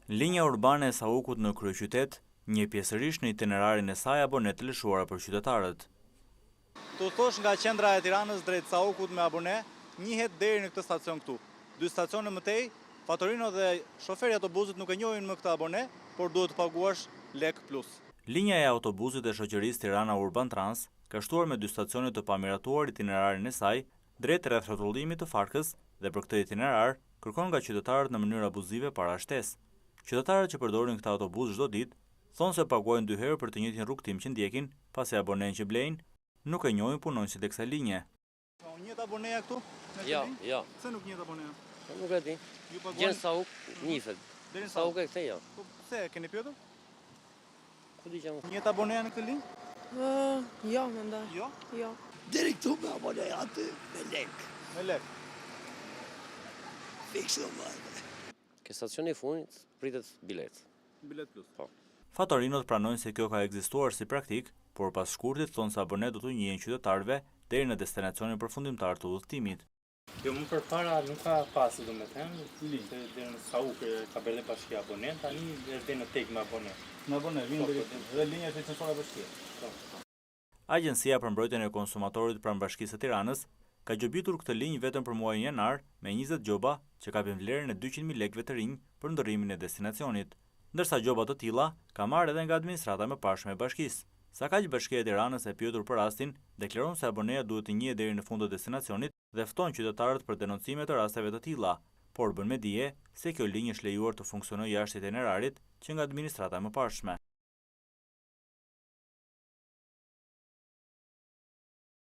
Linja urbane e Saukut në kryeqytet njeh pjesërisht në itinerarin e saj abonet të lëshuara për qytetarët. Tu thosh nga qendra e Tiranës drejt Saukut me abone, njihet deri në këtë stacion këtu. 2 stacione më tej, Fatorino dhe shoferi i autobusit nuk e njohin më këtë abone, por duhet të paguash lek plus. Linja e autobusit e shoqërisë Tirana Urban Trans ka shtuar me 2 stacione të pamiratuar itinerarin e saj drejt rreth rrotullimit të Farkës dhe për këtë itinerar kërkon nga qytetarët në mënyrë abuzive para shtesë. Qytetarët që përdorin këtë autobus çdo ditë thonë se paguajnë 2 herë për të njëjtin rrugtim që ndjekin, pasi abonenë që blejnë nuk e njohin punonjësit e kësaj linje. Njët aboneja këtu? Ja. Pse nuk njët aboneja? Nuk e di. Gjen Sauk, njifet. Sauk e këthe ja. Pse, keni pyetur? Ku di që më? Njët aboneja në këtë linjë? Jo, mendoj. Jo? Jo. Deri këtu me aboneja aty me lek. Me lek. Fiks do marrë. Ke stacioni i fundit pritet bilet. Bilet plus. Po. Fatorinot pranojnë se kjo ka ekzistuar si praktik, por pas shkurtit thonë se abonet do t'u njihen qytetarëve deri në destinacionin përfundimtar të udhëtimit. Kjo më përpara nuk ka pasur domethënë, se deri në Sauk ka bërë bashkia abonent, tani është deri në tek me abonent. Në abonet, vinë dhe linja të licencora bashkia. Agjencia për mbrojtjen e konsumatorit pranë Bashkisë së Tiranës ka gjobitur këtë linjë vetëm për muajin janar me 20 gjoba që kapin vlerën e 200.000 lekëve të rinj për ndërrimin e destinacionit, ndërsa gjoba të tilla ka marrë edhe nga administrata mëparshme e bashkisë. Sa kaq Bashkia e Tiranës e pyetur për rastin, deklaron se aboneja duhet të njihet deri në fund të destinacionit dhe fton qytetarët për denoncime të rasteve të tilla, por bën me dije se kjo linjë është lejuar të funksionojë jashtë itinerarit që nga administrata mëparshme.